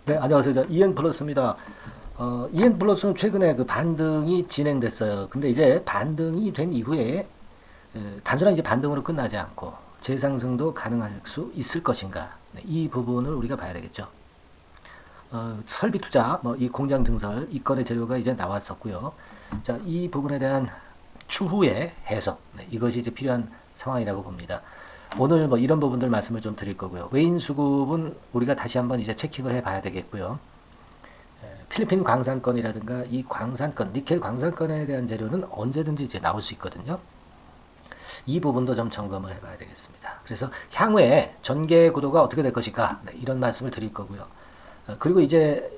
네, 안녕하세요. 저 EN 플러스입니다. EN 플러스는 최근에 그 반등이 진행됐어요. 근데 이제 반등이 된 이후에 단순한 이제 반등으로 끝나지 않고 재상승도 가능할 수 있을 것인가? 네, 이 부분을 우리가 봐야 되겠죠. 설비 투자, 뭐 이 공장 증설, 이 건의 재료가 이제 나왔었고요. 자, 이 부분에 대한 추후의 해석, 네, 이것이 이제 필요한 상황이라고 봅니다. 오늘 뭐 이런 부분들 말씀을 좀 드릴 거고요. 외인 수급은 우리가 다시 한번 이제 체킹을 해봐야 되겠고요. 필리핀 광산건이라든가 이 광산건, 니켈 광산건에 대한 재료는 언제든지 이제 나올 수 있거든요. 이 부분도 좀 점검을 해봐야 되겠습니다. 그래서 향후에 전개 구도가 어떻게 될 것인가, 네, 이런 말씀을 드릴 거고요. 그리고 이제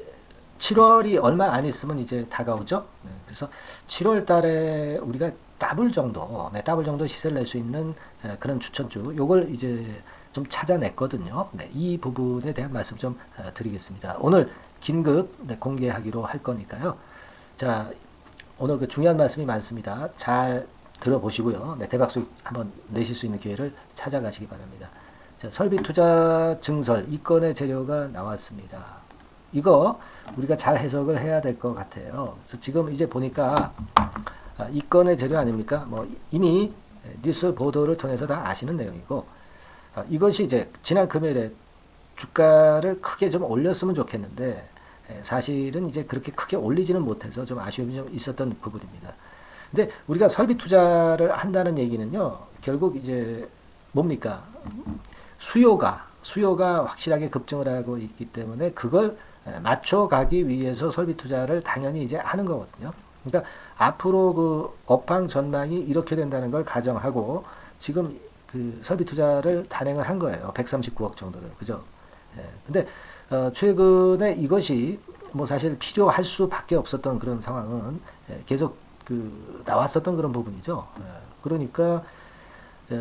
7월이 얼마 안 있으면 이제 다가오죠. 네, 그래서 7월 달에 우리가 더블 정도, 네, 더블 정도 시세를 낼 수 있는 그런 추천주, 요걸 이제 좀 찾아냈거든요. 네, 이 부분에 대한 말씀 좀 드리겠습니다. 오늘 긴급 네, 공개하기로 할 거니까요. 자, 오늘 그 중요한 말씀이 많습니다. 잘 들어보시고요. 네, 대박수 한번 내실 수 있는 기회를 찾아가시기 바랍니다. 자, 설비 투자 증설, 이 건의 재료가 나왔습니다. 이거 우리가 잘 해석을 해야 될 것 같아요. 그래서 지금 이제 보니까 이 건의 재료 아닙니까? 뭐 이미 뉴스 보도를 통해서 다 아시는 내용이고, 이것이 이제 지난 금요일에 주가를 크게 좀 올렸으면 좋겠는데, 사실은 이제 그렇게 크게 올리지는 못해서 좀 아쉬움이 좀 있었던 부분입니다. 근데 우리가 설비 투자를 한다는 얘기는요, 결국 이제 뭡니까? 수요가 확실하게 급증을 하고 있기 때문에 그걸 맞춰가기 위해서 설비 투자를 당연히 이제 하는 거거든요. 그러니까 앞으로 그 업황 전망이 이렇게 된다는 걸 가정하고 지금 그 설비 투자를 단행을 한 거예요. 139억 정도를. 그죠? 근데 최근에 이것이 뭐 사실 필요할 수밖에 없었던 그런 상황은 계속 그 나왔었던 그런 부분이죠. 그러니까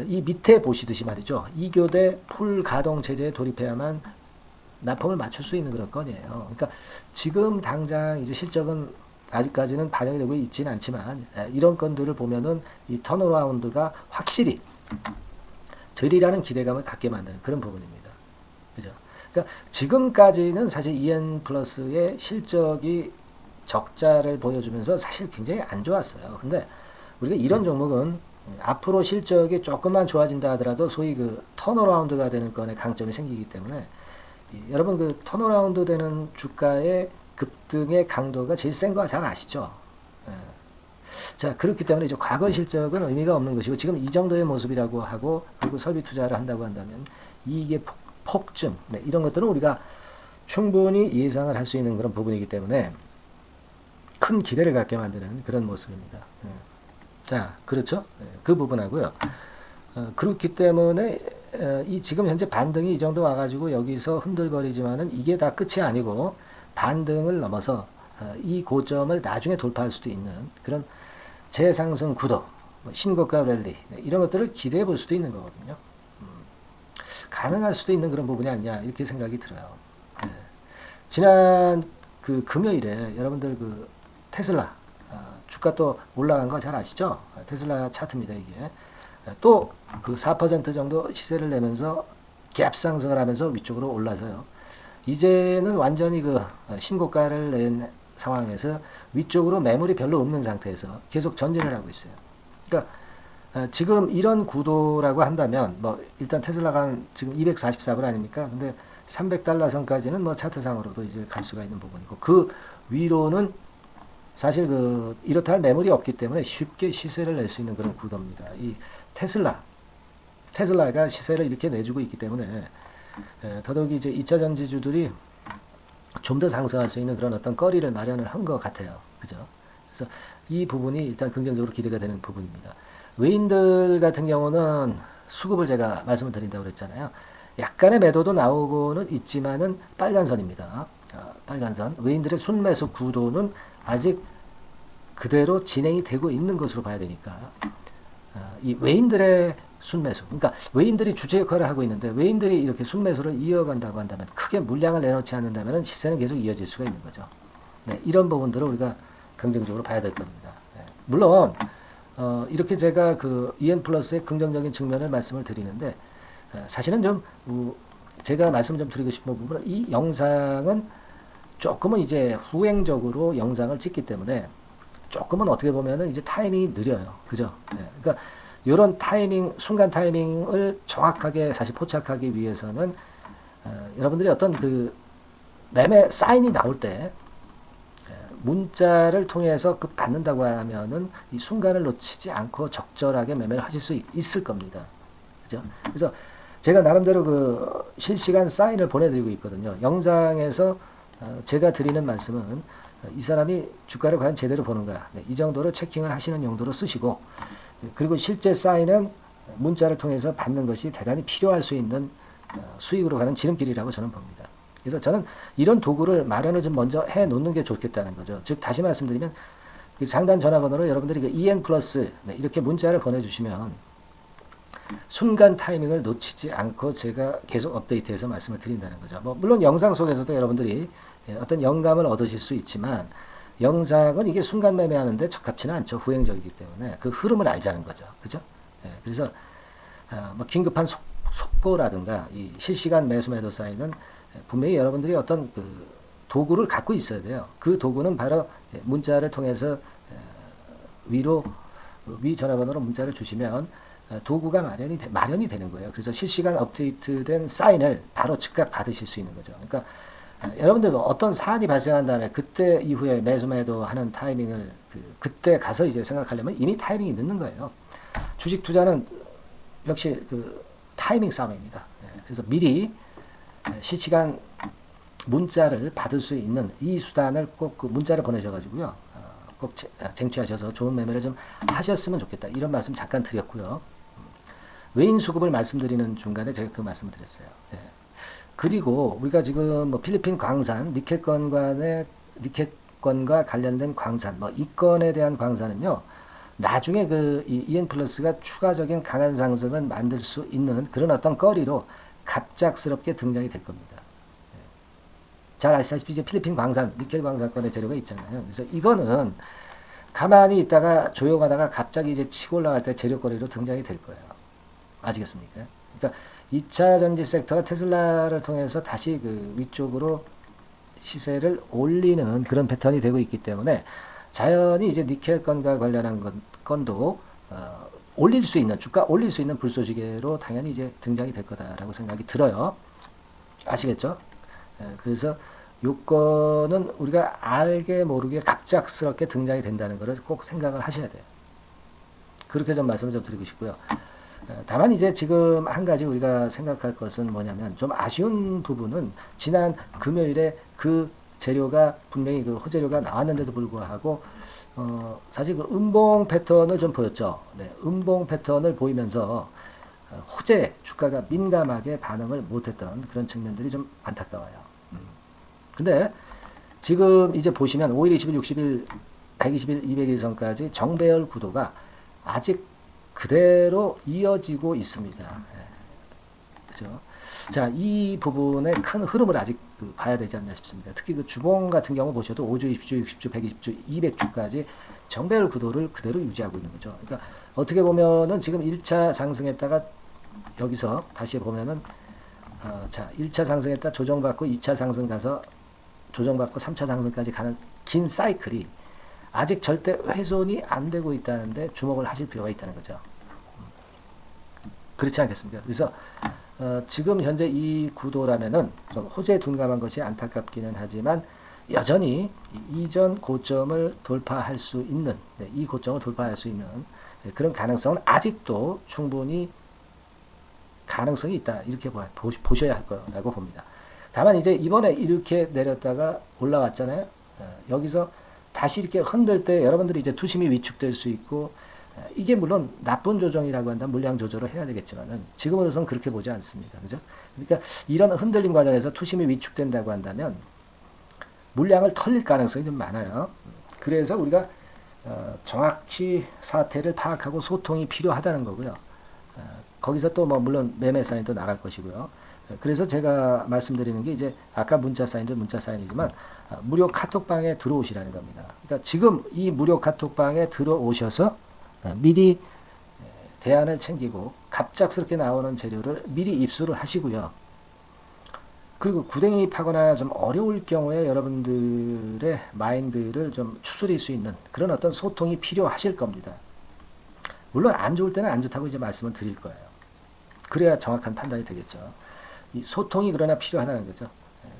이 밑에 보시듯이 말이죠. 2교대 풀 가동 체제에 돌입해야만 납품을 맞출 수 있는 그런 건이에요. 그러니까 지금 당장 이제 실적은 아직까지는 반영이 되고 있지는 않지만 이런 건들을 보면은 이 턴어라운드가 확실히 되리라는 기대감을 갖게 만드는 그런 부분입니다. 그죠? 그러니까 지금까지는 사실 EN 플러스의 실적이 적자를 보여주면서 사실 굉장히 안 좋았어요. 근데 우리가 이런 종목은 앞으로 실적이 조금만 좋아진다 하더라도 소위 그 턴어라운드가 되는 건에 강점이 생기기 때문에 여러분 그 턴어라운드 되는 주가의 급등의 강도가 제일 센 거 잘 아시죠? 예. 자, 그렇기 때문에 이제 과거 실적은 의미가 없는 것이고 지금 이 정도의 모습이라고 하고 그리고 설비 투자를 한다고 한다면 이게 폭증, 네, 이런 것들은 우리가 충분히 예상을 할 수 있는 그런 부분이기 때문에 큰 기대를 갖게 만드는 그런 모습입니다. 예. 자, 그렇죠? 예, 그 부분하고요. 그렇기 때문에 이 지금 현재 반등이 이 정도 와가지고 여기서 흔들거리지만은 이게 다 끝이 아니고 반등을 넘어서 이 고점을 나중에 돌파할 수도 있는 그런 재상승 구도, 신고가 랠리 이런 것들을 기대해 볼 수도 있는 거거든요. 가능할 수도 있는 그런 부분이 아니냐 이렇게 생각이 들어요. 네. 지난 그 금요일에 여러분들 그 테슬라 주가 또 올라간 거 잘 아시죠? 테슬라 차트입니다 이게. 또 그 4% 정도 시세를 내면서 갭 상승을 하면서 위쪽으로 올라서요. 이제는 완전히 그 신고가를 낸 상황에서 위쪽으로 매물이 별로 없는 상태에서 계속 전진을 하고 있어요. 그러니까 지금 이런 구도라고 한다면 뭐 일단 테슬라가 지금 244불 아닙니까? 근데 300달러 선까지는 뭐 차트상으로도 이제 갈 수가 있는 부분이고 그 위로는 사실 그 이렇다 할 매물이 없기 때문에 쉽게 시세를 낼 수 있는 그런 구도입니다. 이 테슬라가 시세를 이렇게 내주고 있기 때문에 더더욱이 이제 2차 전지주들이 좀 더 상승할 수 있는 그런 어떤 거리를 마련을 한 것 같아요. 그죠? 그래서 이 부분이 일단 긍정적으로 기대가 되는 부분입니다. 외인들 같은 경우는 수급을 제가 말씀을 드린다고 그랬잖아요. 약간의 매도도 나오고는 있지만은 빨간선입니다. 빨간선. 외인들의 순매수 구도는 아직 그대로 진행이 되고 있는 것으로 봐야 되니까 이 외인들의 순매수, 그러니까 외인들이 주체 역할을 하고 있는데 외인들이 이렇게 순매수를 이어간다고 한다면 크게 물량을 내놓지 않는다면 시세는 계속 이어질 수가 있는 거죠. 네, 이런 부분들을 우리가 긍정적으로 봐야 될 겁니다. 네. 물론 이렇게 제가 그 EN 플러스의 긍정적인 측면을 말씀을 드리는데 사실은 좀 제가 말씀 좀 드리고 싶은 부분은 이 영상은 조금은 이제 후행적으로 영상을 찍기 때문에 조금은 어떻게 보면은 이제 타이밍이 느려요. 그죠? 예. 그러니까 이런 타이밍, 순간 타이밍을 정확하게 사실 포착하기 위해서는 여러분들이 어떤 그 매매 사인이 나올 때 문자를 통해서 그 받는다고 하면은 이 순간을 놓치지 않고 적절하게 매매를 하실 수 있을 겁니다. 그죠? 그래서 제가 나름대로 그 실시간 사인을 보내드리고 있거든요. 영상에서 제가 드리는 말씀은 이 사람이 주가를 과연 제대로 보는가, 네, 이 정도로 체킹을 하시는 용도로 쓰시고, 그리고 실제 사인은 문자를 통해서 받는 것이 대단히 필요할 수 있는 수익으로 가는 지름길이라고 저는 봅니다. 그래서 저는 이런 도구를 마련을 좀 먼저 해 놓는 게 좋겠다는 거죠. 즉 다시 말씀드리면 상단 전화번호로 여러분들이 그 EN 플러스 이렇게 문자를 보내주시면 순간 타이밍을 놓치지 않고 제가 계속 업데이트해서 말씀을 드린다는 거죠. 뭐 물론 영상 속에서도 여러분들이 어떤 영감을 얻으실 수 있지만 영상은 이게 순간 매매하는데 적합치는 않죠. 후행적이기 때문에 그 흐름을 알자는 거죠. 그죠? 그래서 뭐 긴급한 속보라든가 이 실시간 매수 매도 사인은 분명히 여러분들이 어떤 그 도구를 갖고 있어야 돼요. 그 도구는 바로 문자를 통해서 위 전화번호로 문자를 주시면 도구가 마련이 되는 거예요. 그래서 실시간 업데이트된 사인을 바로 즉각 받으실 수 있는 거죠. 그러니까 여러분들도 어떤 사안이 발생한 다음에 그때 이후에 매수 매도 하는 타이밍을 그때 가서 이제 생각하려면 이미 타이밍이 늦는 거예요. 주식 투자는 역시 그 타이밍 싸움입니다. 그래서 미리 실시간 문자를 받을 수 있는 이 수단을 꼭 그 문자를 보내셔가지고요. 꼭 쟁취하셔서 좋은 매매를 좀 하셨으면 좋겠다. 이런 말씀 잠깐 드렸고요. 외인 수급을 말씀드리는 중간에 제가 그 말씀을 드렸어요. 그리고 우리가 지금 뭐 필리핀 광산, 니켈건과 관련된 광산, 뭐 이 건에 대한 광산은요, 나중에 그 EN 플러스가 추가적인 강한 상승을 만들 수 있는 그런 어떤 거리로 갑작스럽게 등장이 될 겁니다. 잘 아시다시피 이제 필리핀 광산, 니켈 광산권의 재료가 있잖아요. 그래서 이거는 가만히 있다가 조용하다가 갑자기 이제 치고 올라갈 때 재료거리로 등장이 될 거예요. 아시겠습니까? 그러니까 2차 전지 섹터가 테슬라를 통해서 다시 그 위쪽으로 시세를 올리는 그런 패턴이 되고 있기 때문에 자연히 이제 니켈 건과 관련한 건도 올릴 수 있는 주가 올릴 수 있는 불쏘시개로 당연히 이제 등장이 될 거다라고 생각이 들어요. 아시겠죠? 그래서 요건은 우리가 알게 모르게 갑작스럽게 등장이 된다는 것을 꼭 생각을 하셔야 돼요. 그렇게 좀 말씀을 좀 드리고 싶고요. 다만 이제 지금 한 가지 우리가 생각할 것은 뭐냐면 좀 아쉬운 부분은 지난 금요일에 그 재료가 분명히 그 호재료가 나왔는데도 불구하고 사실 그 음봉 패턴을 좀 보였죠. 네, 음봉 패턴을 보이면서 호재 주가가 민감하게 반응을 못했던 그런 측면들이 좀 안타까워요. 근데 지금 이제 보시면 5일, 20일, 60일, 120일, 200일선까지 정배열 구도가 아직 그대로 이어지고 있습니다. 그죠? 자, 이 부분의 큰 흐름을 아직 봐야 되지 않나 싶습니다. 특히 그 주봉 같은 경우 보셔도 5주, 20주, 60주, 120주, 200주까지 정배열 구도를 그대로 유지하고 있는 거죠. 그러니까 어떻게 보면은 지금 1차 상승했다가 여기서 다시 보면은 자, 1차 상승했다 조정받고 2차 상승 가서 조정받고 3차 상승까지 가는 긴 사이클이 아직 절대 훼손이 안 되고 있다는데 주목을 하실 필요가 있다는 거죠. 그렇지 않겠습니까? 그래서 지금 현재 이 구도라면은 좀 호재에 둔감한 것이 안타깝기는 하지만 여전히 이전 고점을 돌파할 수 있는 이 고점을 돌파할 수 있는 그런 가능성은 아직도 충분히 가능성이 있다 이렇게 보셔야 할 거라고 봅니다. 다만 이제 이번에 이렇게 내렸다가 올라왔잖아요. 여기서 다시 이렇게 흔들 때 여러분들이 이제 투심이 위축될 수 있고 이게 물론 나쁜 조정이라고 한다면 물량 조절을 해야 되겠지만은 지금으로선 그렇게 보지 않습니다. 그죠? 그러니까 이런 흔들림 과정에서 투심이 위축된다고 한다면 물량을 털릴 가능성이 좀 많아요. 그래서 우리가 정확히 사태를 파악하고 소통이 필요하다는 거고요. 거기서 또 뭐 물론 매매 사인도 나갈 것이고요. 그래서 제가 말씀드리는 게 이제 아까 문자 사인도 문자 사인이지만 무료 카톡방에 들어오시라는 겁니다. 그러니까 지금 이 무료 카톡방에 들어오셔서 미리 대안을 챙기고 갑작스럽게 나오는 재료를 미리 입수를 하시고요. 그리고 구댕이입하거나 좀 어려울 경우에 여러분들의 마인드를 좀 추스릴 수 있는 그런 어떤 소통이 필요하실 겁니다. 물론 안 좋을 때는 안 좋다고 이제 말씀을 드릴 거예요. 그래야 정확한 판단이 되겠죠. 이 소통이 그러나 필요하다는 거죠.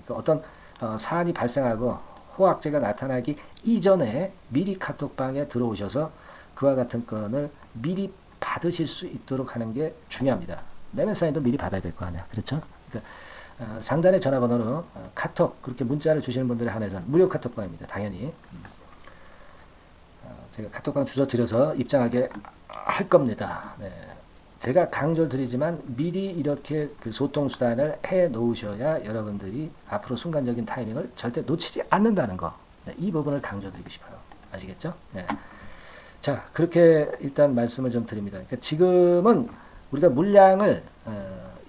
그러니까 어떤 사안이 발생하고 호학제가 나타나기 이전에 미리 카톡방에 들어오셔서 그와 같은 건을 미리 받으실 수 있도록 하는 게 중요합니다. 매매 사인도 미리 받아야 될 거 아니야. 그렇죠? 그러니까 상단의 전화번호는 카톡 그렇게 문자를 주시는 분들에 한해서는 무료 카톡방입니다. 당연히 제가 카톡방 주소 드려서 입장하게 할 겁니다. 네. 제가 강조를 드리지만 미리 이렇게 그 소통 수단을 해 놓으셔야 여러분들이 앞으로 순간적인 타이밍을 절대 놓치지 않는다는 거. 네. 이 부분을 강조드리고 싶어요. 아시겠죠? 네. 자, 그렇게 일단 말씀을 좀 드립니다. 그러니까 지금은 우리가 물량을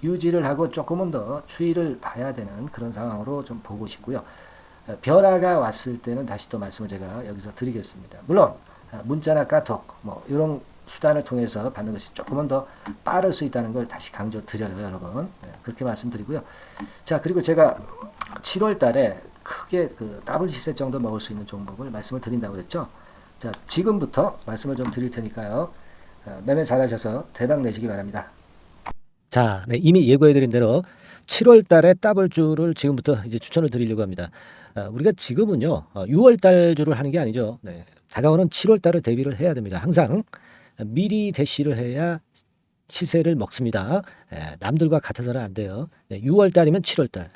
유지를 하고 조금은 더 추이를 봐야 되는 그런 상황으로 좀 보고 싶고요. 변화가 왔을 때는 다시 또 말씀을 제가 여기서 드리겠습니다. 물론 문자나 카톡 뭐 이런 수단을 통해서 받는 것이 조금은 더 빠를 수 있다는 걸 다시 강조 드려요, 여러분. 그렇게 말씀드리고요. 자, 그리고 제가 7월 달에 크게 그 더블 시세 정도 먹을 수 있는 종목을 말씀을 드린다고 그랬죠. 자, 지금부터 말씀을 좀 드릴 테니까요. 매매 잘하셔서 대박 내시기 바랍니다. 자, 네, 이미 예고해드린 대로 7월 달에 더블주를 지금부터 이제 추천을 드리려고 합니다. 우리가 지금은요, 6월 달주를 하는 게 아니죠. 네, 다가오는 7월 달을 대비를 해야 됩니다. 항상 미리 대시를 해야 시세를 먹습니다. 남들과 같아서는 안 돼요. 네, 6월 달이면 7월 달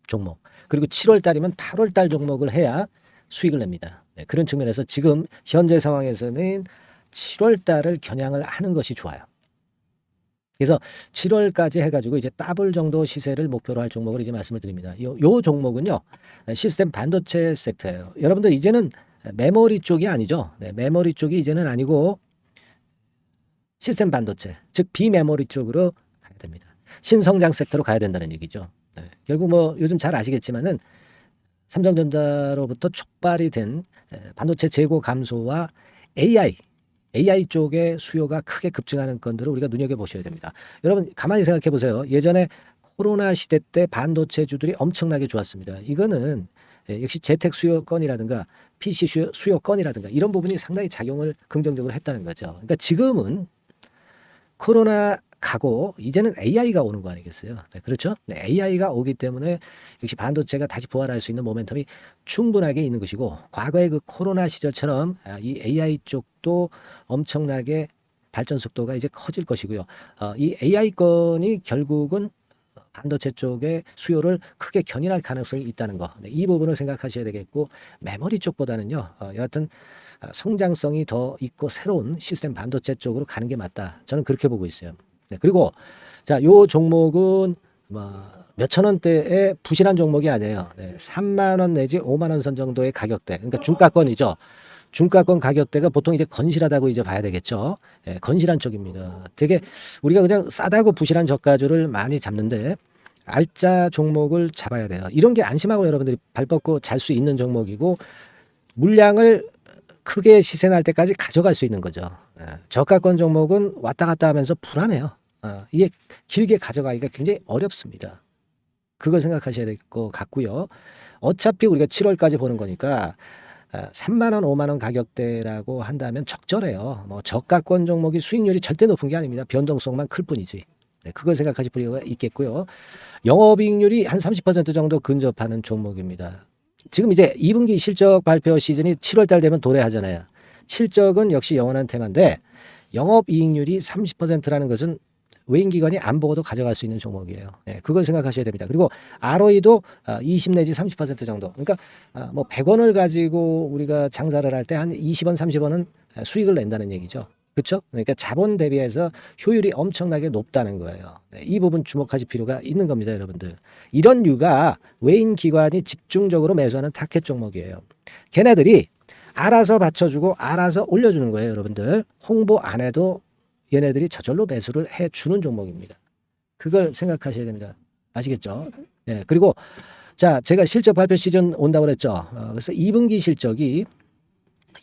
종목, 그리고 7월 달이면 8월 달 종목을 해야 수익을 냅니다. 네, 그런 측면에서 지금 현재 상황에서는 7월 달을 겨냥을 하는 것이 좋아요. 그래서 7월까지 해가지고 이제 더블 정도 시세를 목표로 할 종목을 이제 말씀을 드립니다. 요 종목은요, 시스템 반도체 섹터예요. 여러분들 이제는 메모리 쪽이 아니죠. 네, 메모리 쪽이 이제는 아니고 시스템 반도체, 즉 비메모리 쪽으로 가야 됩니다. 신성장 섹터로 가야 된다는 얘기죠. 네, 결국 뭐 요즘 잘 아시겠지만은 삼성전자로부터 촉발이 된 반도체 재고 감소와 AI 쪽의 수요가 크게 급증하는 건들을 우리가 눈여겨보셔야 됩니다. 여러분 가만히 생각해 보세요. 예전에 코로나 시대 때 반도체주들이 엄청나게 좋았습니다. 이거는 역시 재택 수요건이라든가 PC 수요건이라든가 이런 부분이 상당히 작용을 긍정적으로 했다는 거죠. 그러니까 지금은 코로나 가고 이제는 AI가 오는 거 아니겠어요? 네, 그렇죠? 네, AI가 오기 때문에 역시 반도체가 다시 부활할 수 있는 모멘텀이 충분하게 있는 것이고, 과거의 그 코로나 시절처럼 이 AI 쪽도 엄청나게 발전 속도가 이제 커질 것이고요. 이 AI 건이 결국은 반도체 쪽의 수요를 크게 견인할 가능성이 있다는 거. 네, 이 부분을 생각하셔야 되겠고, 메모리 쪽보다는요, 여하튼 성장성이 더 있고 새로운 시스템 반도체 쪽으로 가는 게 맞다. 저는 그렇게 보고 있어요. 네, 그리고 자, 요 종목은 몇천 원대의 부실한 종목이 아니에요. 네, 3만 원 내지 5만 원 선 정도의 가격대. 그러니까 중가권이죠. 중가권 가격대가 보통 이제 건실하다고 이제 봐야 되겠죠. 예, 건실한 쪽입니다. 되게 우리가 그냥 싸다고 부실한 저가주를 많이 잡는데 알짜 종목을 잡아야 돼요. 이런 게 안심하고 여러분들이 발 뻗고 잘 수 있는 종목이고, 물량을 크게 시세 날 때까지 가져갈 수 있는 거죠. 저가권 종목은 왔다 갔다 하면서 불안해요. 이게 길게 가져가기가 굉장히 어렵습니다. 그걸 생각하셔야 될 것 같고요. 어차피 우리가 7월까지 보는 거니까 3만 원, 5만 원 가격대라고 한다면 적절해요. 뭐 저가권 종목이 수익률이 절대 높은 게 아닙니다. 변동성만 클 뿐이지. 네, 그걸 생각하실 필요가 있겠고요. 영업이익률이 한 30% 정도 근접하는 종목입니다. 지금 이제 2분기 실적 발표 시즌이 7월 달 되면 도래하잖아요. 실적은 역시 영원한 테마인데 영업이익률이 30%라는 것은 외인기관이 안 보고도 가져갈 수 있는 종목이에요. 네, 그걸 생각하셔야 됩니다. 그리고 ROE도 20 내지 30% 정도. 그러니까 뭐 100원을 가지고 우리가 장사를 할 때 한 20원, 30원은 수익을 낸다는 얘기죠. 그렇죠? 그러니까 자본 대비해서 효율이 엄청나게 높다는 거예요. 네, 이 부분 주목하실 필요가 있는 겁니다, 여러분들. 이런 류가 외인 기관이 집중적으로 매수하는 타켓 종목이에요. 걔네들이 알아서 받쳐주고 알아서 올려주는 거예요, 여러분들. 홍보 안 해도 얘네들이 저절로 매수를 해주는 종목입니다. 그걸 생각하셔야 됩니다. 아시겠죠? 네, 그리고 자, 제가 실적 발표 시즌 온다고 그랬죠. 그래서 2분기 실적이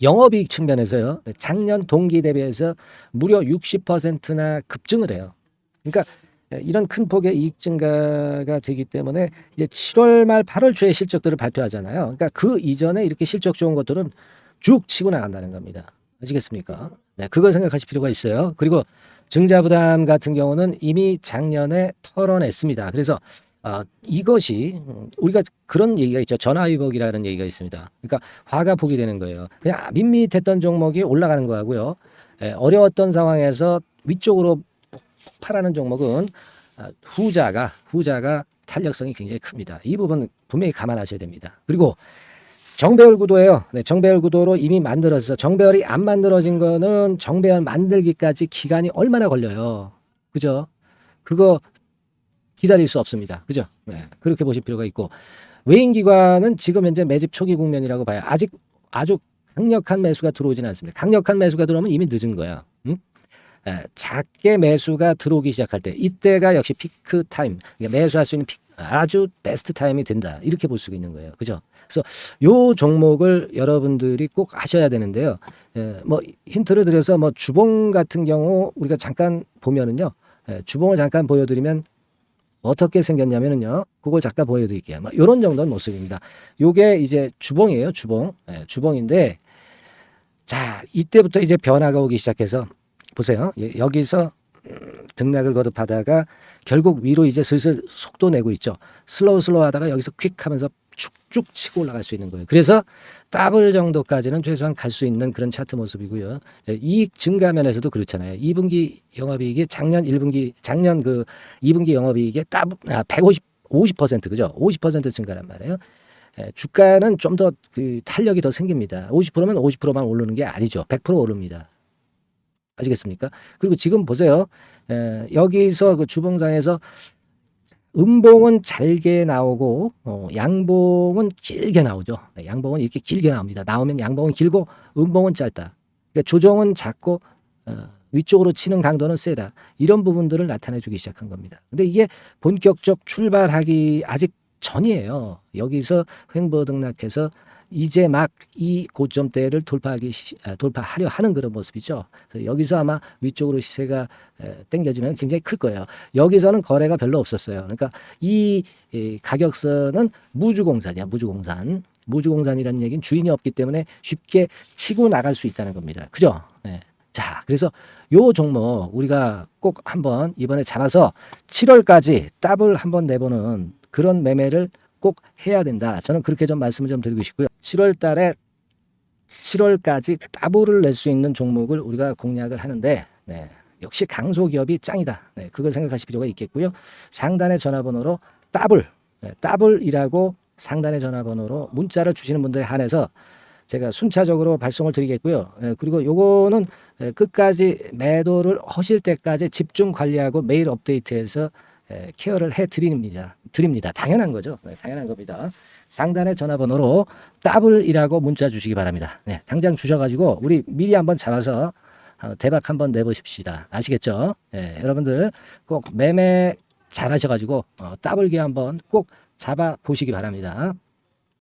영업이익 측면에서요, 작년 동기 대비해서 무려 60%나 급증을 해요. 그러니까 이런 큰 폭의 이익 증가가 되기 때문에 이제 7월 말 8월 초에 실적들을 발표하잖아요. 그러니까 그 이전에 이렇게 실적 좋은 것들은 쭉 치고 나간다는 겁니다. 아시겠습니까? 네, 그걸 생각하실 필요가 있어요. 그리고 증자부담 같은 경우는 이미 작년에 털어냈습니다. 그래서 이것이 우리가 그런 얘기가 있죠. 전화위복이라는 얘기가 있습니다. 그러니까 화가 복이 되는 거예요. 그냥 밋밋했던 종목이 올라가는 거하고요. 어려웠던 상황에서 위쪽으로 폭발하는 종목은 후자가 탄력성이 굉장히 큽니다. 이 부분 분명히 감안하셔야 됩니다. 그리고 정배열 구도예요. 네, 정배열 구도로 이미 만들어서 정배열이 안 만들어진 거는 정배열 만들기까지 기간이 얼마나 걸려요. 그죠? 그거 기다릴 수 없습니다. 그죠? 네, 그렇게 보실 필요가 있고 외인기관은 지금 현재 매집 초기 국면이라고 봐요. 아직 아주 강력한 매수가 들어오지는 않습니다. 강력한 매수가 들어오면 이미 늦은 거야. 응? 작게 매수가 들어오기 시작할 때 이때가 역시 피크 타임, 그러니까 매수할 수 있는 아주 베스트 타임이 된다. 이렇게 볼 수 있는 거예요. 그죠? 그래서 요 종목을 여러분들이 꼭 하셔야 되는데요. 뭐 힌트를 드려서 뭐 주봉 같은 경우 우리가 잠깐 보면은요. 주봉을 잠깐 보여드리면 어떻게 생겼냐면은요. 그걸 잠깐 보여드릴게요. 뭐 이런 정도는 모습입니다. 요게 이제 주봉이에요. 주봉. 주봉인데 자 이때부터 이제 변화가 오기 시작해서 보세요. 여기서 등락을 거듭하다가 결국 위로 이제 슬슬 속도 내고 있죠. 슬로우 하다가 여기서 퀵 하면서 쭉쭉 치고 올라갈 수 있는 거예요. 그래서 더블 정도까지는 최소한 갈 수 있는 그런 차트 모습이고요. 이익 증가 면에서도 그렇잖아요. 2분기 영업이익이 작년 그 2분기 영업이익의 50% 그죠? 50% 증가란 말이에요. 주가는 좀 더 그 탄력이 더 생깁니다. 50%면 50%만 오르는 게 아니죠. 100% 오릅니다. 아시겠습니까? 그리고 지금 보세요. 여기서 그 주봉상에서 음봉은 잘게 나오고 양봉은 길게 나오죠. 네, 양봉은 이렇게 길게 나옵니다. 나오면 양봉은 길고 음봉은 짧다. 그러니까 조정은 작고 위쪽으로 치는 강도는 세다. 이런 부분들을 나타내주기 시작한 겁니다. 근데 이게 본격적 출발하기 아직 전이에요. 여기서 횡보 등락해서 이제 막 이 고점대를 돌파하려 하는 그런 모습이죠. 그래서 여기서 아마 위쪽으로 시세가 당겨지면 굉장히 클 거예요. 여기서는 거래가 별로 없었어요. 그러니까 이 가격선은 무주공산이야. 무주공산이라는 얘기는 주인이 없기 때문에 쉽게 치고 나갈 수 있다는 겁니다. 그죠? 네. 자, 그래서 요 종목 우리가 꼭 한번 이번에 잡아서 7월까지 더블 한번 내보는 그런 매매를 꼭 해야 된다. 저는 그렇게 좀 말씀을 좀 드리고 싶고요. 7월 달에 7월까지 더블을 낼 수 있는 종목을 우리가 공략을 하는데 네, 역시 강소기업이 짱이다. 네, 그걸 생각하실 필요가 있겠고요. 상단의 전화번호로 더블이라고 상단의 전화번호로 문자를 주시는 분들에 한해서 제가 순차적으로 발송을 드리겠고요. 그리고 요거는 끝까지 매도를 하실 때까지 집중 관리하고 매일 업데이트해서 케어를 해 드립니다. 당연한 거죠. 네, 당연한 겁니다. 상단의 전화번호로 더블이라고 문자 주시기 바랍니다. 네, 당장 주셔가지고 우리 미리 한번 잡아서 대박 한번 내보십시다. 아시겠죠? 네, 여러분들 꼭 매매 잘 하셔가지고 더블기 한번 꼭 잡아 보시기 바랍니다.